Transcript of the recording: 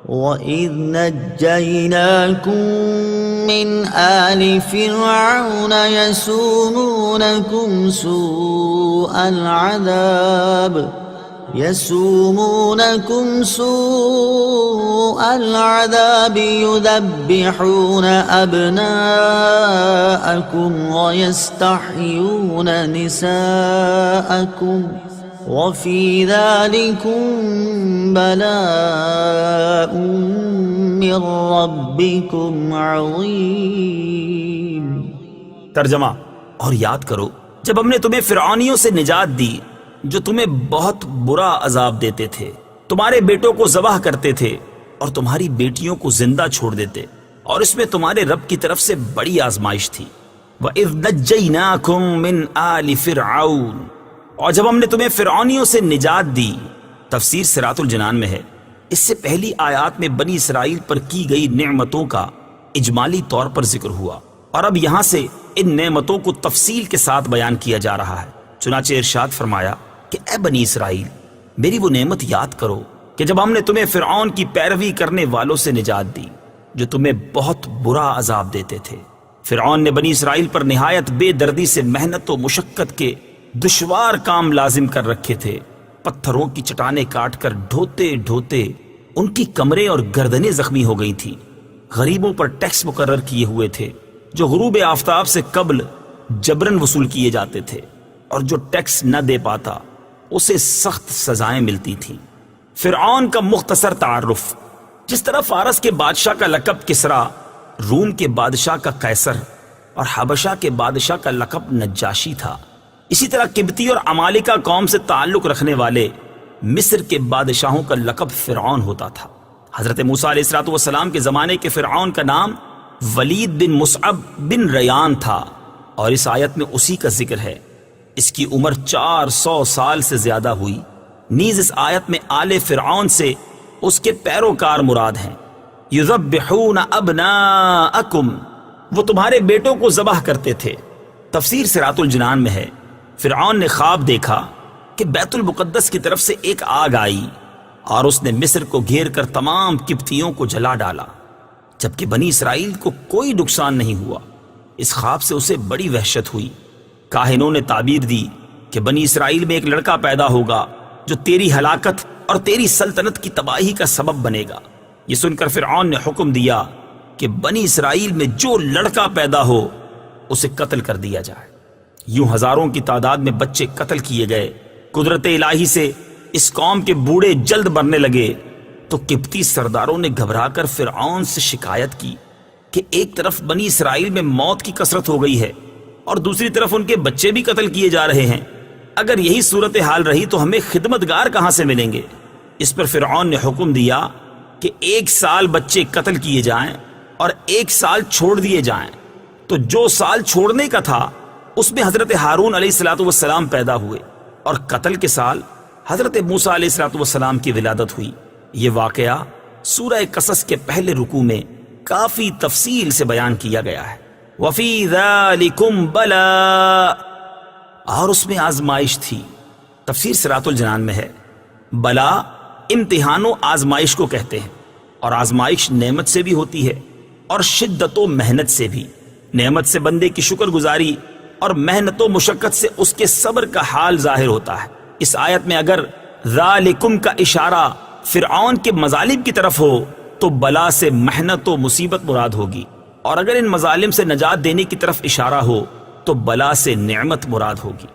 وَإِذْ نَجَّيْنَاكُمْ مِنْ آلِ فِرْعَوْنَ يَسُومُونَكُمْ سوء العذاب يذبحون أبناءكم ويستحيون نساءكم وفي ذلكم بلاء من ربكم عظيم۔ ترجمہ: اور یاد کرو جب ہم نے تمہیں فرعونیوں سے نجات دی جو تمہیں بہت برا عذاب دیتے تھے، تمہارے بیٹوں کو ذبح کرتے تھے اور تمہاری بیٹیوں کو زندہ چھوڑ دیتے، اور اس میں تمہارے رب کی طرف سے بڑی آزمائش تھی۔ وَإِذْ نَجَّيْنَاكُمْ مِنْ آلِ فِرْعَوْنَ، اور جب ہم نے تمہیں فرعونیوں سے نجات دی۔ تفسیر صراط الجنان میں ہے، اس سے پہلی آیات میں بنی اسرائیل پر کی گئی نعمتوں کا اجمالی طور پر ذکر ہوا، اور اب یہاں سے ان نعمتوں کو تفصیل کے ساتھ بیان کیا جا رہا ہے۔ چنانچہ ارشاد فرمایا کہ اے بنی اسرائیل، میری وہ نعمت یاد کرو کہ جب ہم نے تمہیں فرعون کی پیروی کرنے والوں سے نجات دی جو تمہیں بہت برا عذاب دیتے تھے۔ فرعون نے بنی اسرائیل پر نہایت بے دردی سے محنت و مشقت کے دشوار کام لازم کر رکھے تھے۔ پتھروں کی چٹانیں کاٹ کر ڈھوتے ڈھوتے ان کی کمریں اور گردنیں زخمی ہو گئی تھیں۔ غریبوں پر ٹیکس مقرر کیے ہوئے تھے جو غروب آفتاب سے قبل جبرن وصول کیے جاتے تھے، اور جو ٹیکس نہ دے پاتا اسے سخت سزائیں ملتی تھیں۔ فرعون کا مختصر تعارف۔ جس طرح فارس کے بادشاہ کا لقب کسرا، روم کے بادشاہ کا قیصر اور حبشہ کے بادشاہ کا لقب نجاشی تھا، اسی طرح قبطی اور عمالقہ قوم سے تعلق رکھنے والے مصر کے بادشاہوں کا لقب فرعون ہوتا تھا۔ حضرت موسیٰ علیہ السلام کے زمانے کے فرعون کا نام ولید بن مصعب بن ریان تھا، اور اس آیت میں اسی کا ذکر ہے۔ اس کی عمر 400 سال سے زیادہ ہوئی۔ نیز اس آیت میں آل فرعون سے اس کے پیروکار مراد ہیں۔ یذبحون ابناءکم، وہ تمہارے بیٹوں کو ذبح کرتے تھے۔ تفسیر صراط الجنان میں ہے، فرعون نے خواب دیکھا کہ بیت المقدس کی طرف سے ایک آگ آئی اور اس نے مصر کو گھیر کر تمام قبطیوں کو جلا ڈالا، جبکہ بنی اسرائیل کو کوئی نقصان نہیں ہوا۔ اس خواب سے اسے بڑی وحشت ہوئی۔ کاہنوں نے تعبیر دی کہ بنی اسرائیل میں ایک لڑکا پیدا ہوگا جو تیری ہلاکت اور تیری سلطنت کی تباہی کا سبب بنے گا۔ یہ سن کر فرعون نے حکم دیا کہ بنی اسرائیل میں جو لڑکا پیدا ہو اسے قتل کر دیا جائے۔ یوں ہزاروں کی تعداد میں بچے قتل کیے گئے۔ قدرت الہی سے اس قوم کے بوڑھے جلد مرنے لگے تو قبطی سرداروں نے گھبرا کر فرعون سے شکایت کی کہ ایک طرف بنی اسرائیل میں موت کی کثرت ہو گئی ہے اور دوسری طرف ان کے بچے بھی قتل کیے جا رہے ہیں۔ اگر یہی صورتحال رہی تو ہمیں خدمتگار کہاں سے ملیں گے؟ اس پر فرعون نے حکم دیا کہ 1 سال بچے قتل کیے جائیں اور 1 سال چھوڑ دیے جائیں۔ تو جو سال چھوڑنے کا تھا اس میں حضرت ہارون علیہ السلام پیدا ہوئے، اور قتل کے سال حضرت موسیٰ علیہ السلام کی ولادت ہوئی۔ یہ واقعہ سورہ قصص کے پہلے رکوع میں کافی تفصیل سے بیان کیا گیا ہے۔ وَفِي ذَلِكُمْ بَلَاءٌ، اور اس میں آزمائش تھی۔ تفسیر صراط الجنان میں ہے، بلا امتحان و آزمائش کو کہتے ہیں، اور آزمائش نعمت سے بھی ہوتی ہے اور شدت و محنت سے بھی۔ نعمت سے بندے کی شکر گزاری اور محنت و مشقت سے اس کے صبر کا حال ظاہر ہوتا ہے۔ اس آیت میں اگر ذالکم کا اشارہ فرعون کے مظالم کی طرف ہو تو بلا سے محنت و مصیبت مراد ہوگی، اور اگر ان مظالم سے نجات دینے کی طرف اشارہ ہو تو بلا سے نعمت مراد ہوگی۔